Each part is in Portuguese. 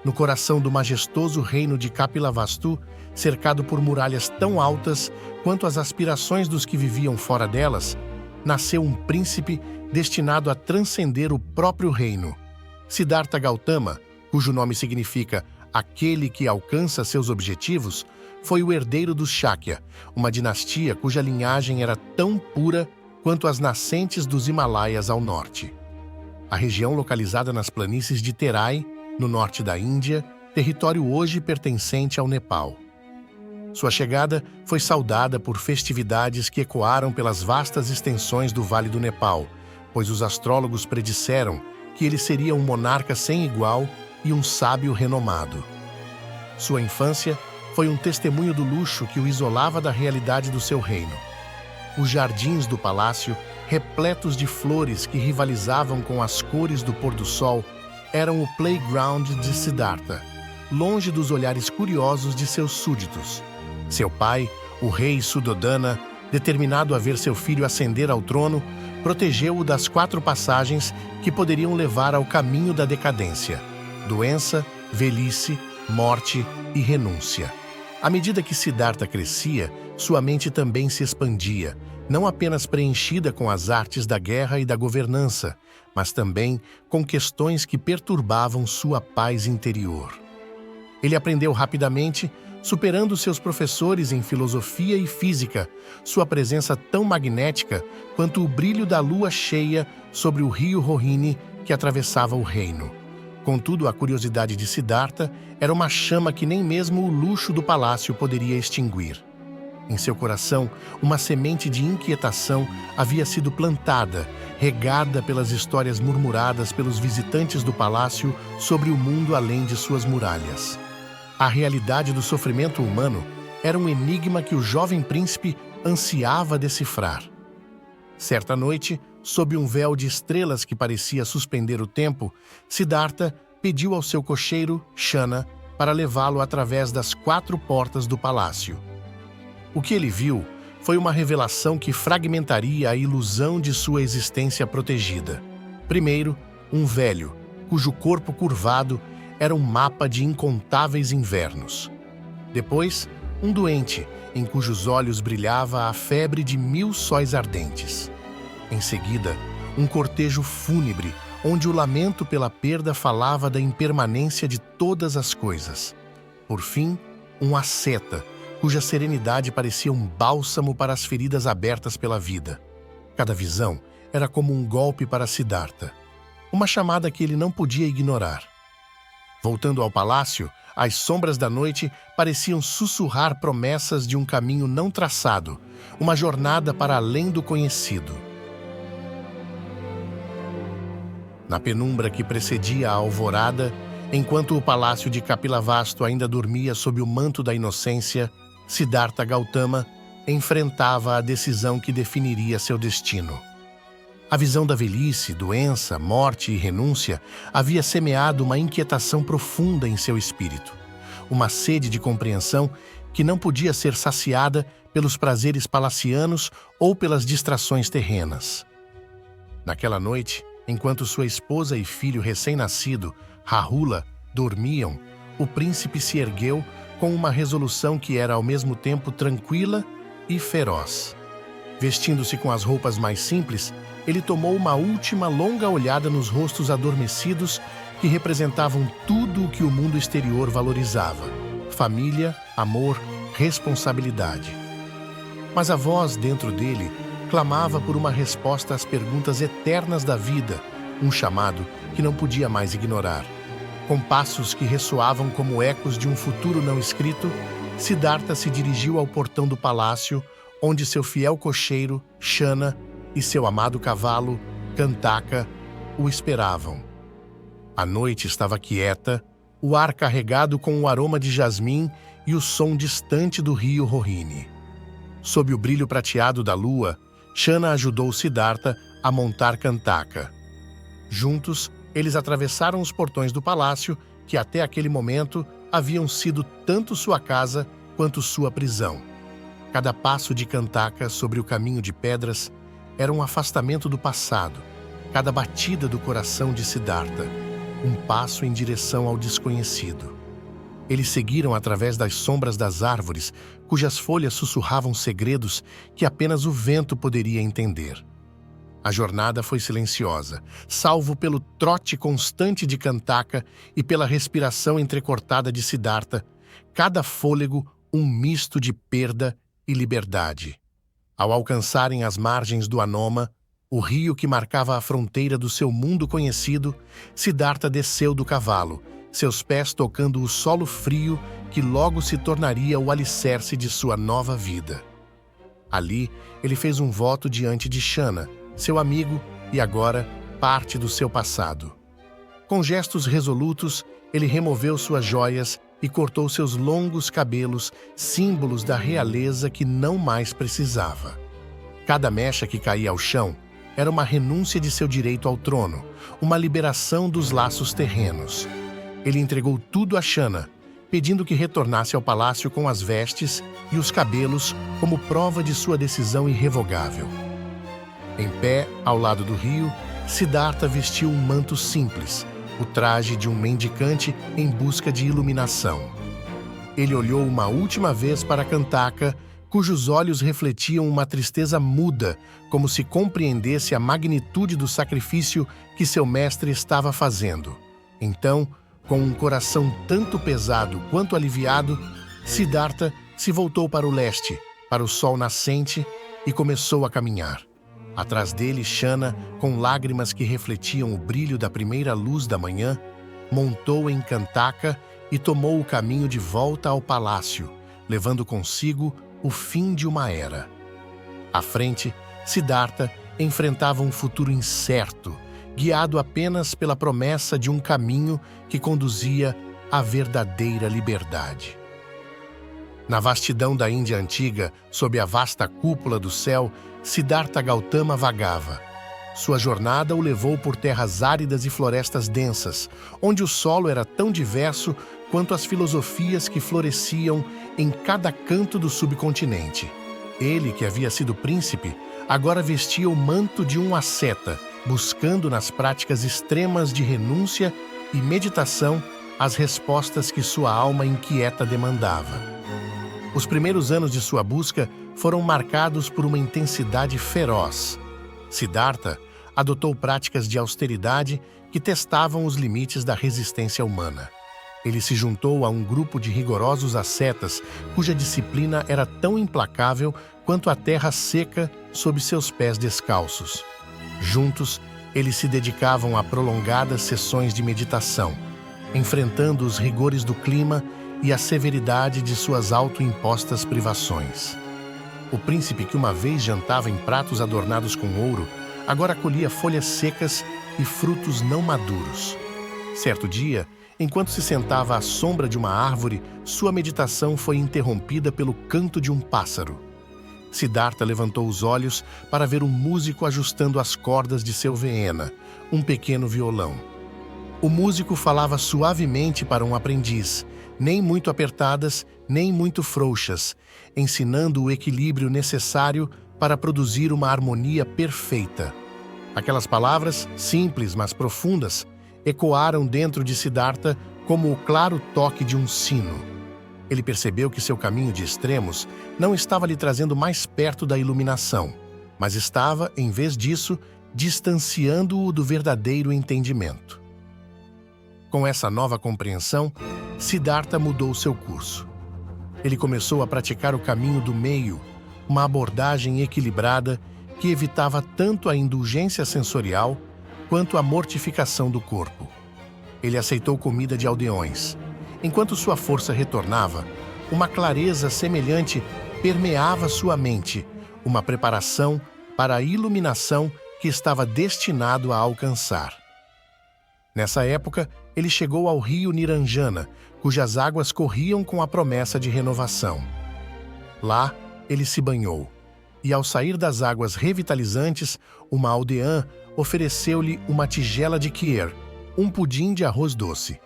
no coração do majestoso reino de Kapilavastu, cercado por muralhas tão altas quanto as aspirações dos que viviam fora delas, nasceu um príncipe destinado a transcender o próprio reino. Siddhartha Gautama, cujo nome significa aquele que alcança seus objetivos, foi o herdeiro dos Shakya, uma dinastia cuja linhagem era tão pura quanto as nascentes dos Himalaias ao norte. A região localizada nas planícies de Terai, no norte da Índia, território hoje pertencente ao Nepal. Sua chegada foi saudada por festividades que ecoaram pelas vastas extensões do Vale do Nepal, pois os astrólogos predisseram que ele seria um monarca sem igual e um sábio renomado. Sua infância foi um testemunho do luxo que o isolava da realidade do seu reino. Os jardins do palácio, repletos de flores que rivalizavam com as cores do pôr-do-sol, eram o playground de Siddhartha, longe dos olhares curiosos de seus súditos. Seu pai, o rei Suddhodana, determinado a ver seu filho ascender ao trono, protegeu-o das 4 passagens que poderiam levar ao caminho da decadência: doença, velhice, morte e renúncia. À medida que Siddhartha crescia, sua mente também se expandia, não apenas preenchida com as artes da guerra e da governança, mas também com questões que perturbavam sua paz interior. Ele aprendeu rapidamente, superando seus professores em filosofia e física, sua presença tão magnética quanto o brilho da lua cheia sobre o rio Rohini que atravessava o reino. Contudo, a curiosidade de Siddhartha era uma chama que nem mesmo o luxo do palácio poderia extinguir. Em seu coração, uma semente de inquietação havia sido plantada, regada pelas histórias murmuradas pelos visitantes do palácio sobre o mundo além de suas muralhas. A realidade do sofrimento humano era um enigma que o jovem príncipe ansiava decifrar. Certa noite, sob um véu de estrelas que parecia suspender o tempo, Siddhartha pediu ao seu cocheiro, Shana, para levá-lo através das 4 portas do palácio. O que ele viu foi uma revelação que fragmentaria a ilusão de sua existência protegida. Primeiro, um velho, cujo corpo curvado era um mapa de incontáveis invernos. Depois, um doente, em cujos olhos brilhava a febre de 1000 sóis ardentes. Em seguida, um cortejo fúnebre, onde o lamento pela perda falava da impermanência de todas as coisas. Por fim, um asceta, cuja serenidade parecia um bálsamo para as feridas abertas pela vida. Cada visão era como um golpe para Siddhartha, uma chamada que ele não podia ignorar. Voltando ao palácio, as sombras da noite pareciam sussurrar promessas de um caminho não traçado, uma jornada para além do conhecido. Na penumbra que precedia a alvorada, enquanto o palácio de Kapilavastu ainda dormia sob o manto da inocência, Siddhartha Gautama enfrentava a decisão que definiria seu destino. A visão da velhice, doença, morte e renúncia havia semeado uma inquietação profunda em seu espírito, uma sede de compreensão que não podia ser saciada pelos prazeres palacianos ou pelas distrações terrenas. Naquela noite, enquanto sua esposa e filho recém-nascido, Rahula, dormiam, o príncipe se ergueu com uma resolução que era ao mesmo tempo tranquila e feroz. Vestindo-se com as roupas mais simples, ele tomou uma última longa olhada nos rostos adormecidos que representavam tudo o que o mundo exterior valorizava: família, amor, responsabilidade. Mas a voz dentro dele clamava por uma resposta às perguntas eternas da vida, um chamado que não podia mais ignorar. Com passos que ressoavam como ecos de um futuro não escrito, Siddhartha se dirigiu ao portão do palácio, onde seu fiel cocheiro, Shana, e seu amado cavalo, Kantaka, o esperavam. A noite estava quieta, o ar carregado com o aroma de jasmim e o som distante do rio Rohini. Sob o brilho prateado da lua, Shana ajudou Siddhartha a montar Kantaka. Juntos, eles atravessaram os portões do palácio, que até aquele momento haviam sido tanto sua casa quanto sua prisão. Cada passo de Kantaka sobre o caminho de pedras era um afastamento do passado, cada batida do coração de Siddhartha. um passo em direção ao desconhecido. Eles seguiram através das sombras das árvores, cujas folhas sussurravam segredos que apenas o vento poderia entender. A jornada foi silenciosa, salvo pelo trote constante de Kantaka e pela respiração entrecortada de Siddhartha, cada fôlego um misto de perda e liberdade. Ao alcançarem as margens do Anoma, o rio que marcava a fronteira do seu mundo conhecido, Siddhartha desceu do cavalo, seus pés tocando o solo frio que logo se tornaria o alicerce de sua nova vida. Ali, ele fez um voto diante de Shana, seu amigo e agora parte do seu passado. Com gestos resolutos, ele removeu suas joias e cortou seus longos cabelos, símbolos da realeza que não mais precisava. Cada mecha que caía ao chão era uma renúncia de seu direito ao trono, uma liberação dos laços terrenos. Ele entregou tudo a Shana, pedindo que retornasse ao palácio com as vestes e os cabelos como prova de sua decisão irrevogável. Em pé, ao lado do rio, Siddhartha vestiu um manto simples, o traje de um mendicante em busca de iluminação. Ele olhou uma última vez para Kantaka, cujos olhos refletiam uma tristeza muda, como se compreendesse a magnitude do sacrifício que seu mestre estava fazendo. Então, com um coração tanto pesado quanto aliviado, Siddhartha se voltou para o leste, para o sol nascente, e começou a caminhar. Atrás dele, Shana, com lágrimas que refletiam o brilho da primeira luz da manhã, montou em Kantaka e tomou o caminho de volta ao palácio, levando consigo o fim de uma era. À frente, Siddhartha enfrentava um futuro incerto, guiado apenas pela promessa de um caminho que conduzia à verdadeira liberdade. Na vastidão da Índia antiga, sob a vasta cúpula do céu, Siddhartha Gautama vagava. Sua jornada o levou por terras áridas e florestas densas, onde o solo era tão diverso quanto as filosofias que floresciam em cada canto do subcontinente. Ele, que havia sido príncipe, agora vestia o manto de um asceta, buscando nas práticas extremas de renúncia e meditação as respostas que sua alma inquieta demandava. Os primeiros anos de sua busca foram marcados por uma intensidade feroz. Siddhartha adotou práticas de austeridade que testavam os limites da resistência humana. Ele se juntou a um grupo de rigorosos ascetas cuja disciplina era tão implacável quanto a terra seca sob seus pés descalços. Juntos, eles se dedicavam a prolongadas sessões de meditação, enfrentando os rigores do clima e a severidade de suas autoimpostas privações. O príncipe que uma vez jantava em pratos adornados com ouro, agora colhia folhas secas e frutos não maduros. Certo dia, enquanto se sentava à sombra de uma árvore, sua meditação foi interrompida pelo canto de um pássaro. Siddhartha levantou os olhos para ver um músico ajustando as cordas de seu veena, um pequeno violão. O músico falava suavemente para um aprendiz, nem muito apertadas, nem muito frouxas, ensinando o equilíbrio necessário para produzir uma harmonia perfeita. Aquelas palavras, simples mas profundas, ecoaram dentro de Siddhartha como o claro toque de um sino. Ele percebeu que seu caminho de extremos não estava lhe trazendo mais perto da iluminação, mas estava, em vez disso, distanciando-o do verdadeiro entendimento. Com essa nova compreensão, Siddhartha mudou seu curso. Ele começou a praticar o caminho do meio, uma abordagem equilibrada que evitava tanto a indulgência sensorial quanto a mortificação do corpo. Ele aceitou comida de aldeões. Enquanto sua força retornava, uma clareza semelhante permeava sua mente, uma preparação para a iluminação que estava destinado a alcançar. Nessa época, ele chegou ao rio Niranjana, cujas águas corriam com a promessa de renovação. Lá, ele se banhou, e ao sair das águas revitalizantes, uma aldeã ofereceu-lhe uma tigela de kheer, um pudim de arroz doce.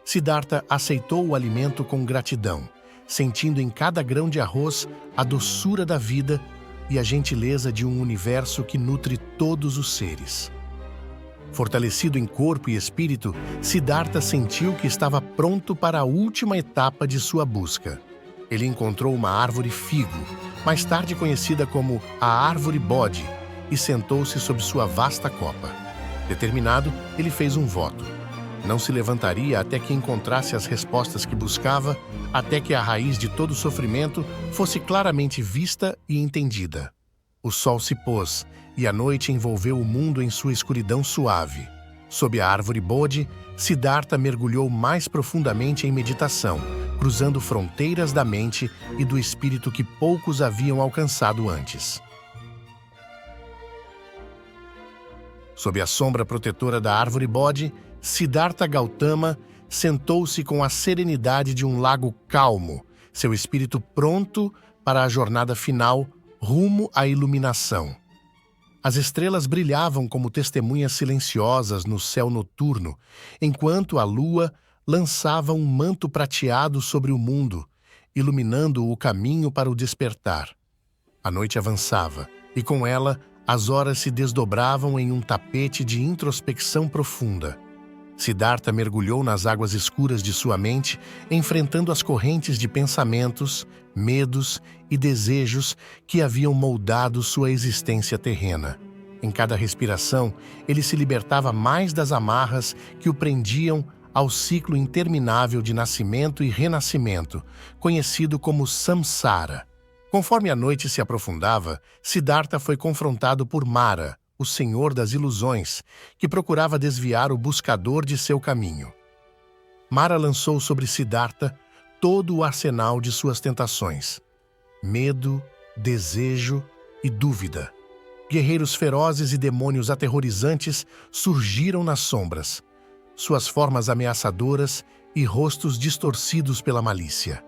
Siddhartha aceitou o alimento com gratidão, sentindo em cada grão de arroz a doçura da vida e a gentileza de um universo que nutre todos os seres. Fortalecido em corpo e espírito, Siddhartha sentiu que estava pronto para a última etapa de sua busca. Ele encontrou uma árvore figo, mais tarde conhecida como a árvore Bodhi, e sentou-se sob sua vasta copa. Determinado, ele fez um voto. Não se levantaria até que encontrasse as respostas que buscava, até que a raiz de todo sofrimento fosse claramente vista e entendida. O sol se pôs, e a noite envolveu o mundo em sua escuridão suave. Sob a árvore Bodhi, Siddhartha mergulhou mais profundamente em meditação, cruzando fronteiras da mente e do espírito que poucos haviam alcançado antes. Sob a sombra protetora da árvore Bodhi, Siddhartha Gautama sentou-se com a serenidade de um lago calmo, seu espírito pronto para a jornada final rumo à iluminação. As estrelas brilhavam como testemunhas silenciosas no céu noturno, enquanto a lua lançava um manto prateado sobre o mundo, iluminando o caminho para o despertar. A noite avançava, e com ela as horas se desdobravam em um tapete de introspecção profunda. Siddhartha mergulhou nas águas escuras de sua mente, enfrentando as correntes de pensamentos, medos e desejos que haviam moldado sua existência terrena. Em cada respiração, ele se libertava mais das amarras que o prendiam ao ciclo interminável de nascimento e renascimento, conhecido como samsara. Conforme a noite se aprofundava, Siddhartha foi confrontado por Mara, o senhor das ilusões, que procurava desviar o buscador de seu caminho. Mara lançou sobre Siddhartha todo o arsenal de suas tentações: medo, desejo e dúvida. Guerreiros ferozes e demônios aterrorizantes surgiram nas sombras, suas formas ameaçadoras e rostos distorcidos pela malícia.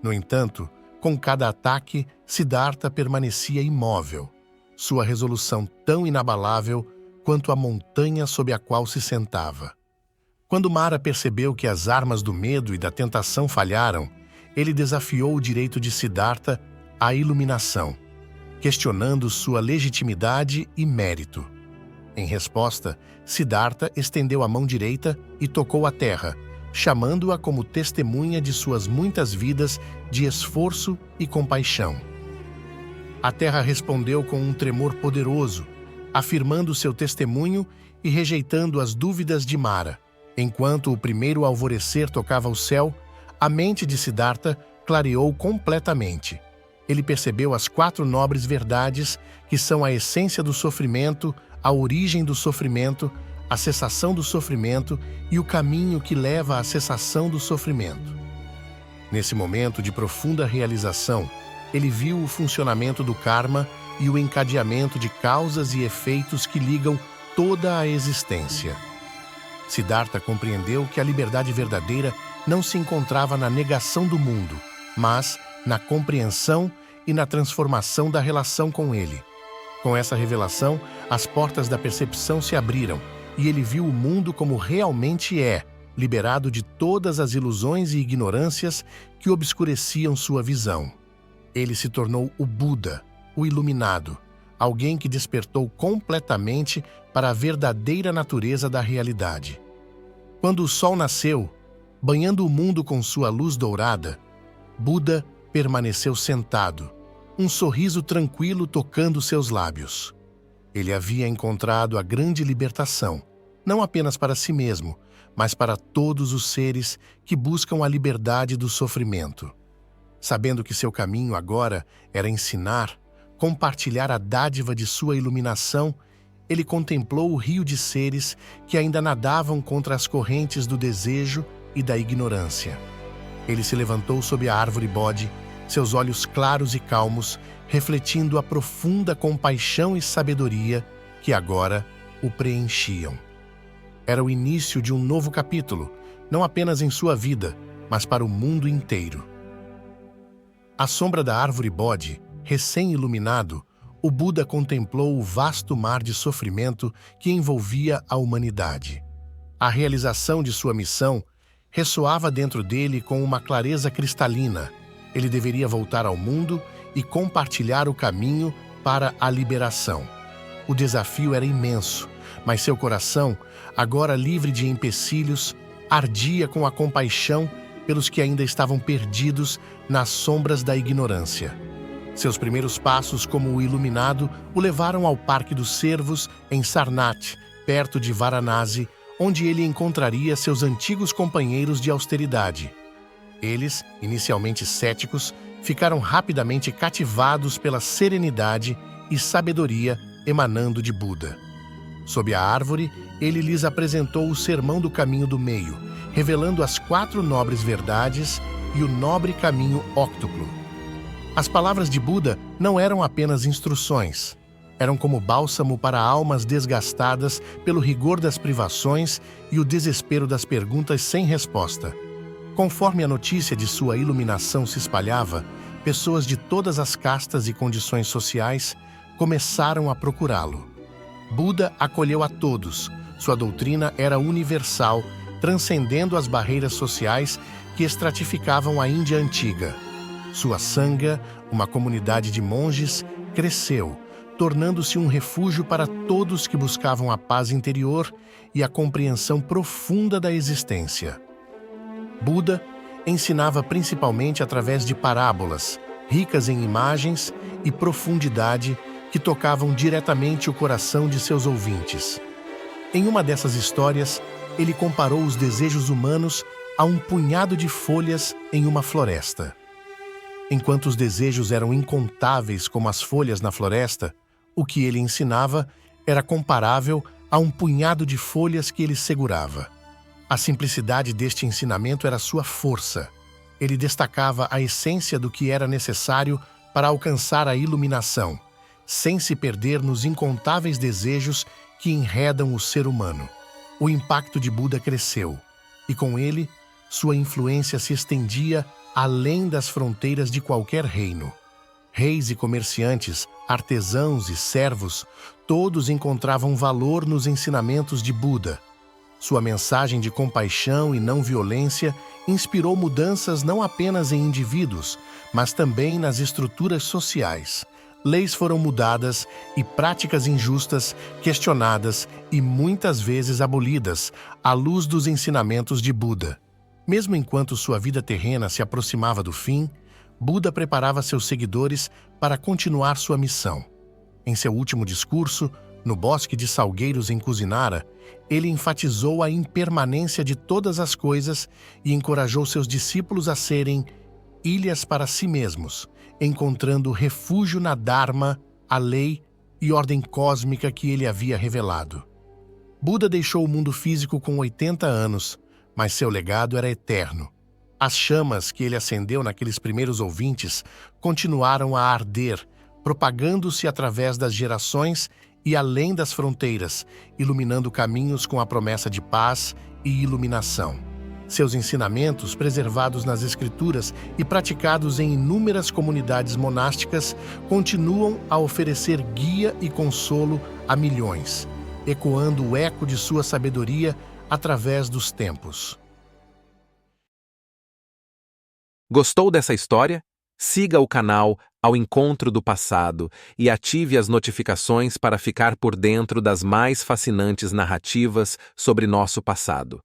No entanto, com cada ataque, Siddhartha permanecia imóvel, sua resolução tão inabalável quanto a montanha sob a qual se sentava. Quando Mara percebeu que as armas do medo e da tentação falharam, ele desafiou o direito de Siddhartha à iluminação, questionando sua legitimidade e mérito. Em resposta, Siddhartha estendeu a mão direita e tocou a terra, chamando-a como testemunha de suas muitas vidas de esforço e compaixão. A terra respondeu com um tremor poderoso, afirmando seu testemunho e rejeitando as dúvidas de Mara. Enquanto o primeiro alvorecer tocava o céu, a mente de Siddhartha clareou completamente. Ele percebeu as 4 nobres verdades que são a essência do sofrimento, a origem do sofrimento, a cessação do sofrimento e o caminho que leva à cessação do sofrimento. Nesse momento de profunda realização, ele viu o funcionamento do karma e o encadeamento de causas e efeitos que ligam toda a existência. Siddhartha compreendeu que a liberdade verdadeira não se encontrava na negação do mundo, mas na compreensão e na transformação da relação com ele. Com essa revelação, as portas da percepção se abriram e ele viu o mundo como realmente é, liberado de todas as ilusões e ignorâncias que obscureciam sua visão. Ele se tornou o Buda, o iluminado, alguém que despertou completamente para a verdadeira natureza da realidade. Quando o sol nasceu, banhando o mundo com sua luz dourada, Buda permaneceu sentado, um sorriso tranquilo tocando seus lábios. Ele havia encontrado a grande libertação, não apenas para si mesmo, mas para todos os seres que buscam a liberdade do sofrimento. Sabendo que seu caminho agora era ensinar, compartilhar a dádiva de sua iluminação, ele contemplou o rio de seres que ainda nadavam contra as correntes do desejo e da ignorância. Ele se levantou sob a árvore Bodhi, seus olhos claros e calmos, refletindo a profunda compaixão e sabedoria que agora o preenchiam. Era o início de um novo capítulo, não apenas em sua vida, mas para o mundo inteiro. À sombra da árvore Bodhi, recém-iluminado, o Buda contemplou o vasto mar de sofrimento que envolvia a humanidade. A realização de sua missão ressoava dentro dele com uma clareza cristalina. Ele deveria voltar ao mundo e compartilhar o caminho para a liberação. O desafio era imenso, mas seu coração, agora livre de empecilhos, ardia com a compaixão pelos que ainda estavam perdidos nas sombras da ignorância. Seus primeiros passos como o iluminado o levaram ao Parque dos Cervos, em Sarnath, perto de Varanasi, onde ele encontraria seus antigos companheiros de austeridade. Eles, inicialmente céticos, ficaram rapidamente cativados pela serenidade e sabedoria emanando de Buda. Sob a árvore, ele lhes apresentou o Sermão do Caminho do Meio, revelando as 4 nobres verdades e o nobre caminho óctuplo. As palavras de Buda não eram apenas instruções. Eram como bálsamo para almas desgastadas pelo rigor das privações e o desespero das perguntas sem resposta. Conforme a notícia de sua iluminação se espalhava, pessoas de todas as castas e condições sociais começaram a procurá-lo. Buda acolheu a todos. Sua doutrina era universal, transcendendo as barreiras sociais que estratificavam a Índia antiga. Sua Sangha, uma comunidade de monges, cresceu, tornando-se um refúgio para todos que buscavam a paz interior e a compreensão profunda da existência. Buda ensinava principalmente através de parábolas, ricas em imagens e profundidade que tocavam diretamente o coração de seus ouvintes. Em uma dessas histórias, ele comparou os desejos humanos a um punhado de folhas em uma floresta. Enquanto os desejos eram incontáveis como as folhas na floresta, o que ele ensinava era comparável a um punhado de folhas que ele segurava. A simplicidade deste ensinamento era sua força. Ele destacava a essência do que era necessário para alcançar a iluminação, sem se perder nos incontáveis desejos que enredam o ser humano. O impacto de Buda cresceu, e com ele, sua influência se estendia além das fronteiras de qualquer reino. Reis e comerciantes, artesãos e servos, todos encontravam valor nos ensinamentos de Buda. Sua mensagem de compaixão e não violência inspirou mudanças não apenas em indivíduos, mas também nas estruturas sociais. Leis foram mudadas e práticas injustas questionadas e muitas vezes abolidas à luz dos ensinamentos de Buda. Mesmo enquanto sua vida terrena se aproximava do fim, Buda preparava seus seguidores para continuar sua missão. Em seu último discurso, no Bosque de Salgueiros em Kusinara, ele enfatizou a impermanência de todas as coisas e encorajou seus discípulos a serem ilhas para si mesmos, encontrando refúgio na Dharma, a lei e ordem cósmica que ele havia revelado. Buda deixou o mundo físico com 80 anos, mas seu legado era eterno. As chamas que ele acendeu naqueles primeiros ouvintes continuaram a arder, propagando-se através das gerações e além das fronteiras, iluminando caminhos com a promessa de paz e iluminação. Seus ensinamentos, preservados nas Escrituras e praticados em inúmeras comunidades monásticas, continuam a oferecer guia e consolo a milhões, ecoando o eco de sua sabedoria através dos tempos. Gostou dessa história? Siga o canal Ao Encontro do Passado e ative as notificações para ficar por dentro das mais fascinantes narrativas sobre nosso passado.